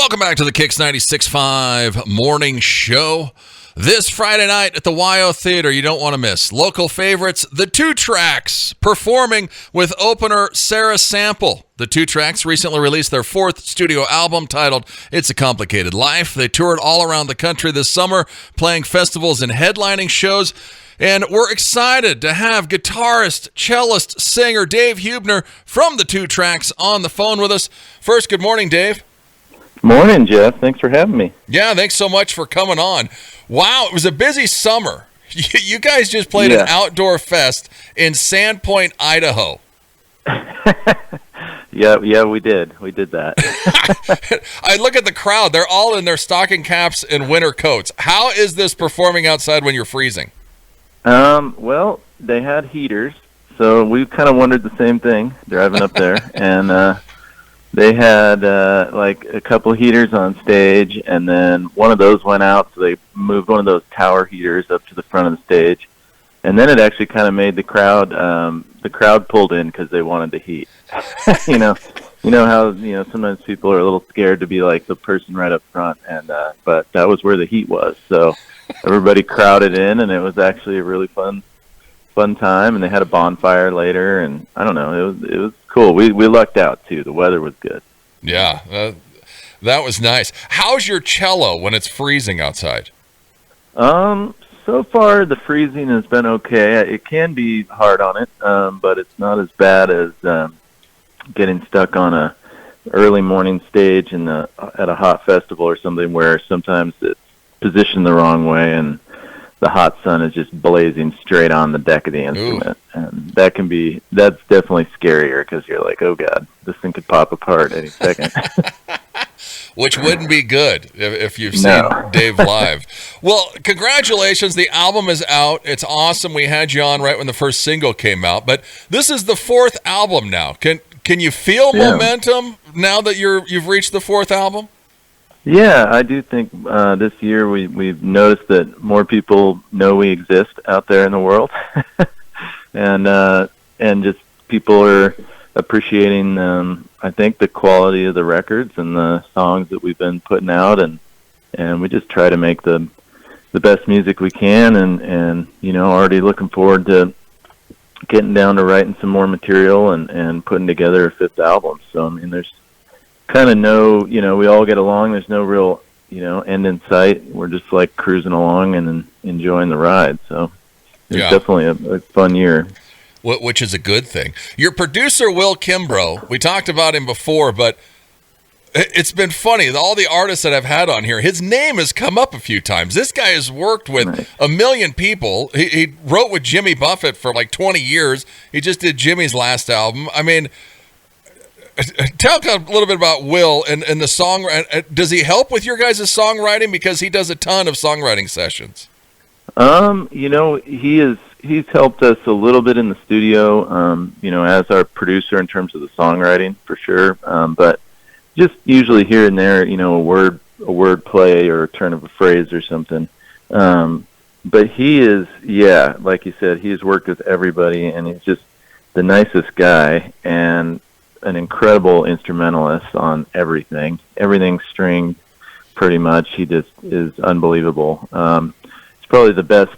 Welcome back to the KIX 96.5 morning show. This Friday night at the Wyotheater, you don't want to miss. Local favorites, the Two Tracks, performing with opener Sarah Sample. The Two Tracks recently released their fourth studio album titled It's a Complicated Life. They toured all around the country this summer, playing festivals and headlining shows. And we're excited to have guitarist, cellist, singer Dave Heubner from the Two Tracks on the phone with us. First, good morning, Dave. Morning, Jeff. Thanks for having me. Yeah, thanks so much for coming on. Wow, it was a busy summer. You guys just played an outdoor fest in Sandpoint, Idaho. Yeah, we did. We did that. I look at the crowd. They're all in their stocking caps and winter coats. How is this performing outside when you're freezing? Well, they had heaters, so we kind of wondered the same thing driving up there. And they had like a couple heaters on stage, and then one of those went out, so they moved one of those tower heaters up to the front of the stage. And then it actually kind of made the crowd pulled in because they wanted the heat. you know how sometimes people are a little scared to be like the person right up front, and but that was where the heat was. So everybody crowded in, and it was actually a really fun time. And they had a bonfire later, and I don't know, it was cool. We lucked out too. The weather was good. Yeah, that was nice. How's your cello when it's freezing outside? So far the freezing has been okay. It can be hard on it, but it's not as bad as getting stuck on a early morning stage at a hot festival or something, where sometimes it's positioned the wrong way and the hot sun is just blazing straight on the deck of the instrument. Ooh. And that's definitely scarier, because you're like, oh God, this thing could pop apart any second. Which wouldn't be good if you've seen Dave live. Well, congratulations. The album is out. It's awesome. We had you on right when the first single came out, but this is the fourth album now. Can you feel momentum now that you've reached the fourth album? Yeah, I do think this year we've noticed that more people know we exist out there in the world, and just people are appreciating, I think, the quality of the records and the songs that we've been putting out, and we just try to make the best music we can, and already looking forward to getting down to writing some more material and putting together a fifth album. So I mean, there's kind of we all get along. There's no real, end in sight. We're just like cruising along and enjoying the ride. So it's definitely a fun year. Which is a good thing. Your producer, Will Kimbrough, we talked about him before, but it's been funny. All the artists that I've had on here, his name has come up a few times. This guy has worked with a million people. He wrote with Jimmy Buffett for like 20 years. He just did Jimmy's last album. I mean, talk a little bit about Will and the song. Does he help with your guys' songwriting? Because he does a ton of songwriting sessions. He's helped us a little bit in the studio, as our producer in terms of the songwriting, for sure. But just usually here and there, a word play or a turn of a phrase or something. But he is, like you said, he's worked with everybody, and he's just the nicest guy and an incredible instrumentalist on everything. Everything's stringed, pretty much. He just is unbelievable. He's probably the best,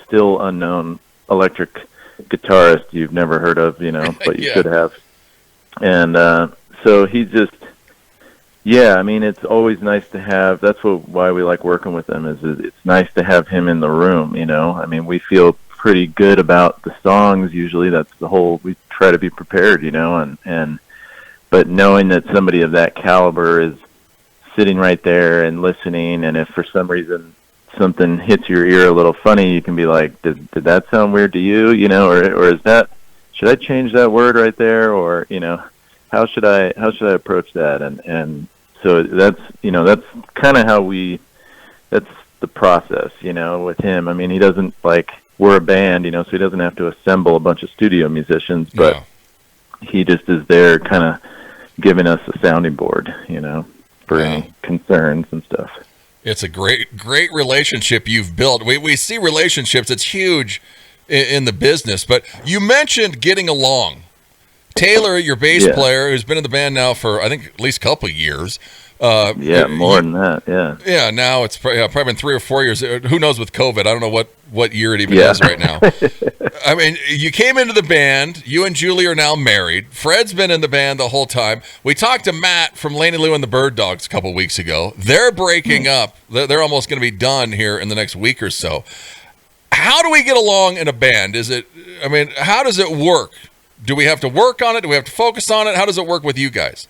still unknown electric guitarist you've never heard of, but you should have. And so he just, it's always nice to have. That's why we like working with him. Is it's nice to have him in the room. I mean, we feel pretty good about the songs. Usually, that's the whole. We try to be prepared, but knowing that somebody of that caliber is sitting right there and listening, and if for some reason something hits your ear a little funny, you can be like, did that sound weird to you? Or is that, should I change that word right there? Or, how should I approach that? And so that's kind of how that's the process, with him. I mean, he doesn't we're a band, so he doesn't have to assemble a bunch of studio musicians, but he just is there kind of giving us a sounding board, for any concerns and stuff. It's a great relationship you've built. We see relationships. It's huge in the business. But you mentioned getting along. Taylor, your bass Yeah. player, who's been in the band now for, I think, at least a couple of years. More than that, yeah. Yeah, now it's probably been 3 or 4 years. Who knows with COVID? I don't know what year it even Yeah. is right now. I mean, you came into the band. You and Julie are now married. Fred's been in the band the whole time. We talked to Matt from Laney Lou and the Bird Dogs a couple weeks ago. They're breaking up. They're almost going to be done here in the next week or so. How do we get along in a band? How does it work? Do we have to work on it? Do we have to focus on it? How does it work with you guys?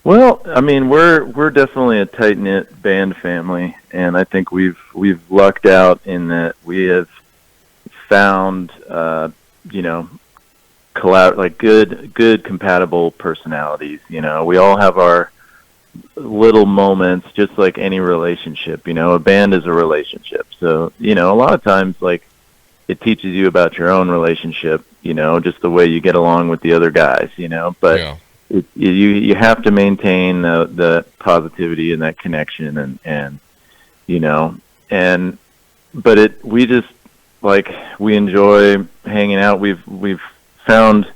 Well, I mean, we're definitely a tight-knit band family, and I think we've lucked out in that we have found good compatible personalities. We all have our little moments, just like any relationship. A band is a relationship, so a lot of times, like, it teaches you about your own relationship, just the way you get along with the other guys, but Yeah. You have to maintain the positivity and that connection, we enjoy hanging out. We've found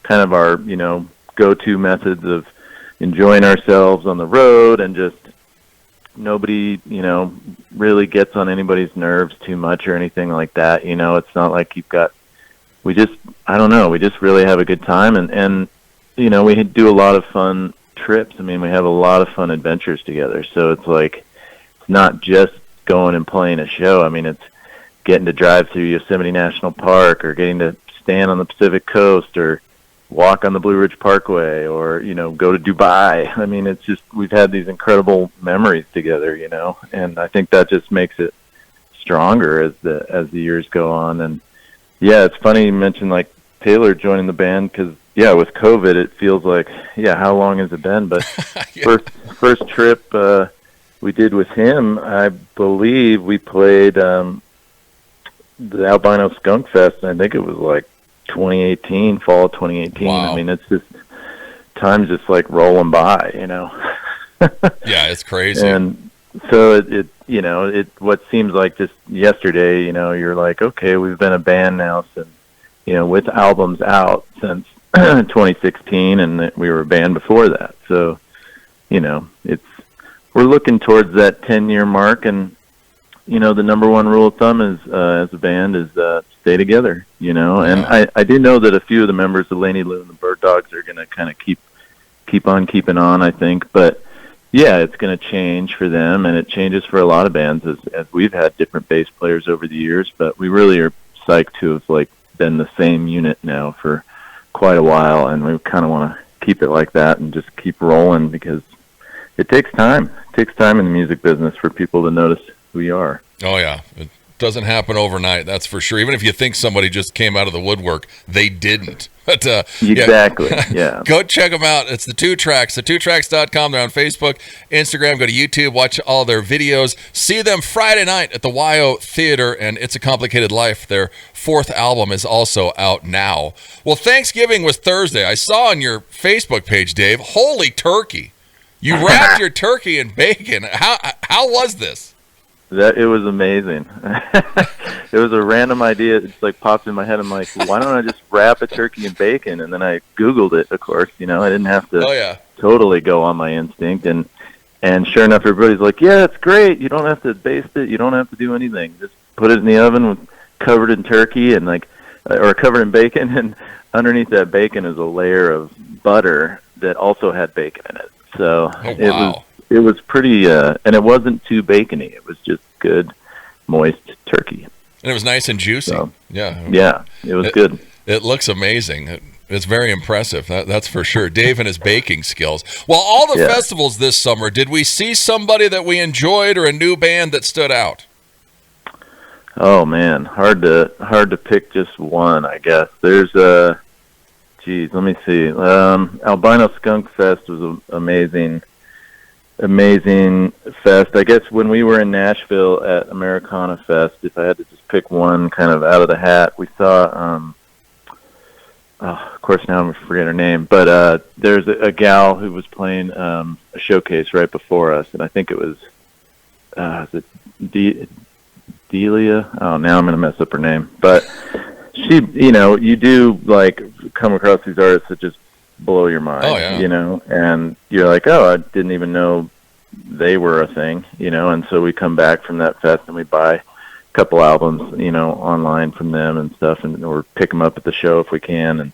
kind of our go-to methods of enjoying ourselves on the road, and just nobody really gets on anybody's nerves too much or anything like that. It's not like we just really have a good time, and we do a lot of fun trips. I mean, we have a lot of fun adventures together. So it's like, it's not just going and playing a show. I mean, it's getting to drive through Yosemite National Park, or getting to stand on the Pacific Coast, or walk on the Blue Ridge Parkway, or, go to Dubai. I mean, it's just, we've had these incredible memories together, and I think that just makes it stronger as the years go on. And yeah, it's funny you mentioned like Taylor joining the band, because with COVID, it feels like, how long has it been? But Yeah. first trip we did with him, I believe we played the Albino Skunk Fest, and I think it was like 2018, fall of 2018. Wow. I mean, it's just, time's just like rolling by, Yeah, it's crazy. And so it what seems like just yesterday, you're like, okay, we've been a band now since, with albums out since 2016, and we were a band before that. So, we're looking towards that 10-year mark, and the number one rule of thumb is as a band is stay together. And I do know that a few of the members of Laney Lou and the Bird Dogs are going to kind of keep on keeping on, I think. But yeah, it's going to change for them, and it changes for a lot of bands as we've had different bass players over the years. But we really are psyched to have been the same unit now for quite a while, and we kind of want to keep it like that and just keep rolling, because it takes time. It takes time in the music business for people to notice who you are. Oh, yeah. It doesn't happen overnight, that's for sure. Even if you think somebody just came out of the woodwork, they didn't. But, exactly, yeah. Go check them out. It's the Two Tracks, thetwotracks.com. They're on Facebook, Instagram. Go to YouTube, watch all their videos. See them Friday night at the Wyotheater, and It's a Complicated Life. Their 4th album is also out now. Well, Thanksgiving was Thursday. I saw on your Facebook page, Dave, holy turkey. You wrapped your turkey in bacon. How was this? It was amazing. It was a random idea. It just popped in my head. I'm like, why don't I just wrap a turkey in bacon? And then I Googled it, of course. I didn't have to totally go on my instinct. And sure enough, everybody's like, yeah, it's great. You don't have to baste it. You don't have to do anything. Just put it in the oven covered in turkey or covered in bacon. And underneath that bacon is a layer of butter that also had bacon in it. So it was pretty, and it wasn't too bacony. It was just good, moist turkey. And it was nice and juicy. So, yeah, it was good. It looks amazing. It's very impressive, that's for sure. Dave and his baking skills. Well, all the festivals this summer, did we see somebody that we enjoyed or a new band that stood out? Oh, man, hard to pick just one, I guess. There's let me see. Albino Skunk Fest was an amazing fest. I guess when we were in Nashville at Americana Fest, if I had to just pick one kind of out of the hat, we saw, of course now I'm going to forget her name, but there's a gal who was playing a showcase right before us, and I think it was, is it Delia? Oh, now I'm going to mess up her name. But she, you do come across these artists that just blow your mind. Oh, yeah. You know, and you're like, oh, I didn't even know they were a thing. You know, and so we come back from that fest and we buy a couple albums, you know, online from them and stuff, and or pick them up at the show if we can. And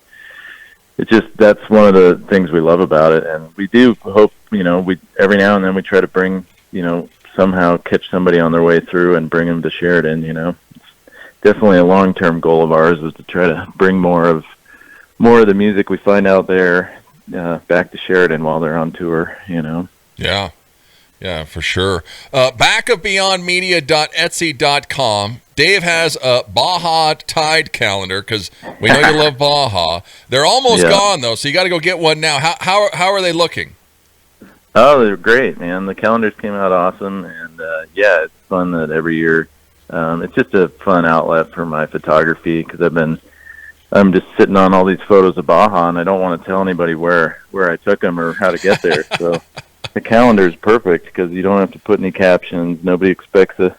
it's just, that's one of the things we love about it. And we do hope, you know, we every now and then we try to bring, you know, somehow catch somebody on their way through and bring them to Sheridan. You know, it's definitely a long-term goal of ours was to try to bring more of the music we find out there back to Sheridan while they're on tour. You know. Yeah. Yeah, for sure. Backofbeyondmedia.etsy.com. Dave has a Baja Tide calendar because we know you love Baja. They're almost gone, though, so you got to go get one now. How are they looking? Oh, they're great, man. The calendars came out awesome, and yeah, it's fun that every year. It's just a fun outlet for my photography because I'm just sitting on all these photos of Baja, and I don't want to tell anybody where I took them or how to get there. So the calendar is perfect because you don't have to put any captions. Nobody expects a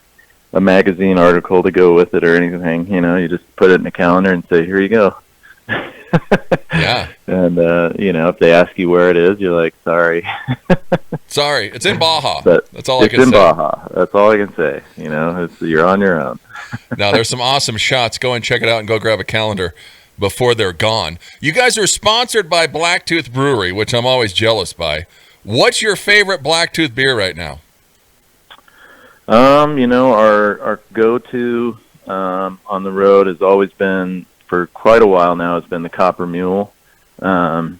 magazine article to go with it or anything. You know, you just put it in a calendar and say, here you go. Yeah. And, you know, if they ask you where it is, you're like, sorry. Sorry, it's in Baja. But that's all I can say. It's in Baja. That's all I can say. You know, you're on your own. Now, there's some awesome shots. Go and check it out and go grab a calendar before they're gone. You guys are sponsored by Blacktooth Brewery, which I'm always jealous by. What's your favorite Blacktooth beer right now? You know, our go-to on the road has always been, for quite a while now, has been the Copper Mule. The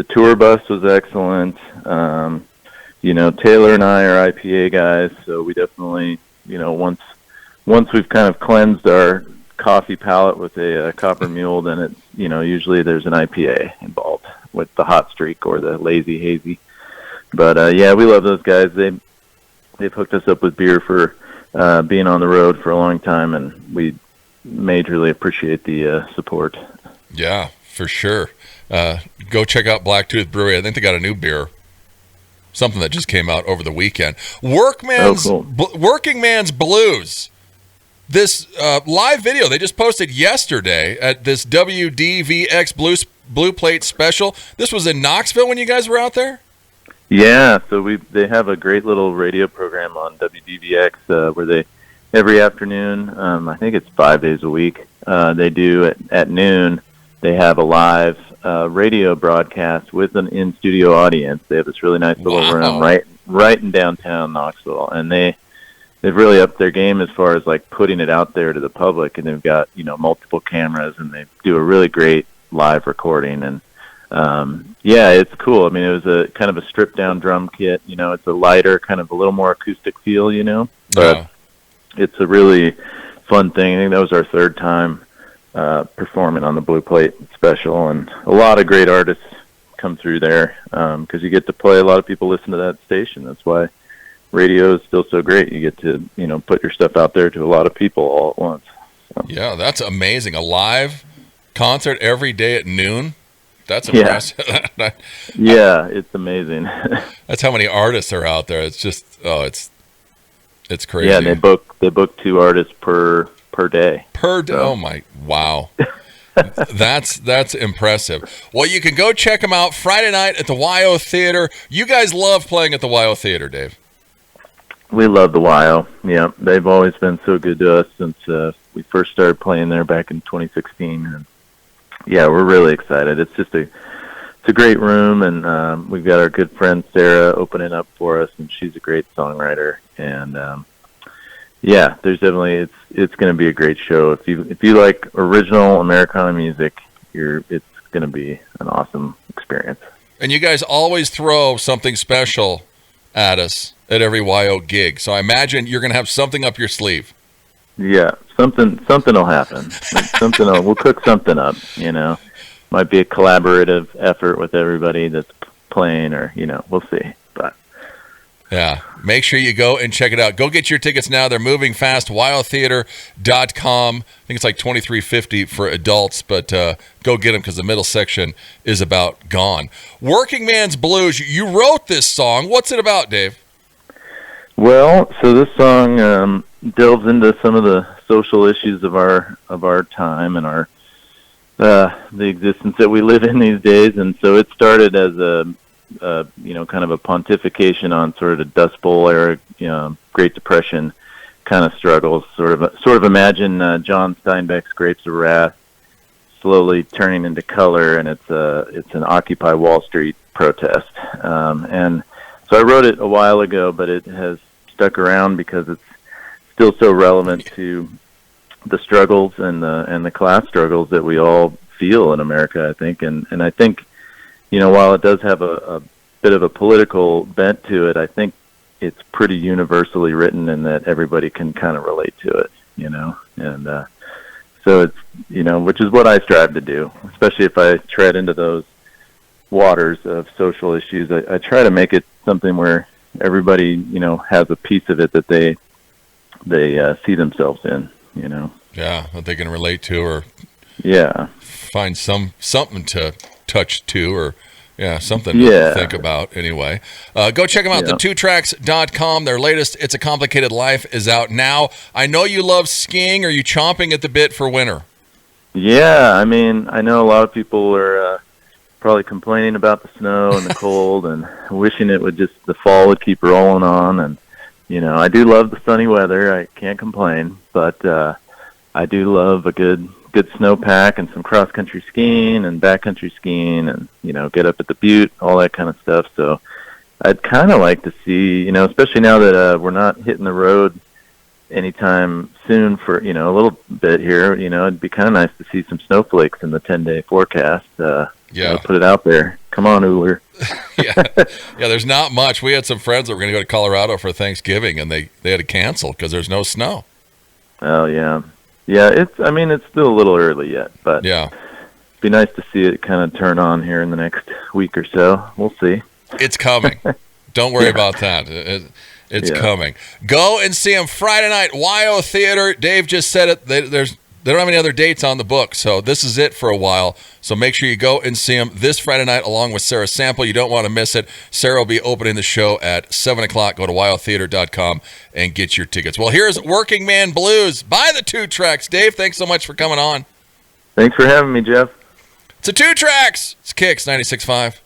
tour bus was excellent. You know, Taylor and I are IPA guys, so we definitely, you know, once we've kind of cleansed our coffee palate with a Copper Mule, then it's, you know, usually there's an IPA involved with the Hot Streak or the Lazy Hazy. But yeah, we love those guys. They've hooked us up with beer for being on the road for a long time, and we majorly appreciate the support. Yeah, for sure. Go check out Blacktooth Brewery. I think they got a new beer, something that just came out over the weekend. Working Man's Blues. This live video they just posted yesterday at this WDVX Blue Plate special. This was in Knoxville when you guys were out there? Yeah, so they have a great little radio program on WDVX where they every afternoon, I think it's 5 days a week, they do at noon, they have a live radio broadcast with an in-studio audience. They have this really nice little room right in downtown Knoxville, and they've really upped their game as far as like putting it out there to the public, and they've got, you know, multiple cameras, and they do a really great live recording. And yeah, it's cool. I mean, it was a kind of a stripped down drum kit, you know, it's a lighter, kind of a little more acoustic feel, you know, but it's a really fun thing. I think that was our third time performing on the Blue Plate special, and a lot of great artists come through there because you get to play. A lot of people listen to that station. That's why radio is still so great. You get to, you know, put your stuff out there to a lot of people all at once. So. Yeah, that's amazing. A live concert every day at noon. That's impressive. Yeah, it's amazing. That's how many artists are out there. It's just, it's crazy. Yeah, and they book 2 artists per day. Per day. So. Oh my, wow. That's impressive. Well, you can go check them out Friday night at the Wyotheater. You guys love playing at the Wyotheater, Dave. We love the Wyo. Yeah, they've always been so good to us since we first started playing there back in 2016. And yeah, we're really excited. It's just a great room, and we've got our good friend Sarah opening up for us, and she's a great songwriter. And yeah, there's definitely it's going to be a great show. If you like original Americana music, it's going to be an awesome experience. And you guys always throw something special at us at every YO gig, so I imagine you're going to have something up your sleeve. Yeah, something will happen. We'll cook something up, you know. Might be a collaborative effort with everybody that's playing, or, you know, we'll see. But yeah, make sure you go and check it out. Go get your tickets now. They're moving fast. Wyotheater.com. I think it's like $23.50 for adults, but go get them because the middle section is about gone. Working Man's Blues. You wrote this song. What's it about, Dave? Well, so this song delves into some of the social issues of our time and our the existence that we live in these days. And so it started as a kind of a pontification on sort of the Dust Bowl era, Great Depression kind of struggles. Sort of imagine John Steinbeck's Grapes of Wrath slowly turning into color, and it's an Occupy Wall Street protest. And so I wrote it a while ago, but it has stuck around because it's still so relevant to the struggles and the class struggles that we all feel in America, I think. And I think, while it does have a bit of a political bent to it, I think it's pretty universally written and that everybody can kind of relate to it, and so it's, which is what I strive to do, especially if I tread into those waters of social issues. I try to make it something where everybody, has a piece of it that they see themselves in, Yeah, that they can relate to, or find something to touch to, or something to think about anyway. Go check them out, the2tracks.com. Their latest, It's a Complicated Life, is out now. I know you love skiing. Are you chomping at the bit for winter? Yeah, I mean, I know a lot of people are probably complaining about the snow and the cold and wishing the fall would keep rolling on. And, I do love the sunny weather. I can't complain, but I do love a good snowpack and some cross-country skiing and backcountry skiing and, get up at the butte, all that kind of stuff. So I'd kind of like to see, especially now that we're not hitting the road anytime soon for, a little bit here, it'd be kind of nice to see some snowflakes in the 10-day forecast. Put it out there. Come on, Uller. Yeah, there's not much. We had some friends that were going to go to Colorado for Thanksgiving, and they had to cancel because there's no snow. Oh, yeah. Yeah, it's still a little early yet, but it'd be nice to see it kind of turn on here in the next week or so. We'll see. It's coming. Don't worry about that. It's coming. Go and see them Friday night, Wyotheater. Dave just said it. They don't have any other dates on the book, so this is it for a while. So make sure you go and see them this Friday night along with Sarah Sample. You don't want to miss it. Sarah will be opening the show at 7 o'clock. Go to wyotheater.com and get your tickets. Well, here's Working Man Blues by the 2 Tracks. Dave, thanks so much for coming on. Thanks for having me, Jeff. It's the 2 Tracks. It's KIX 96.5.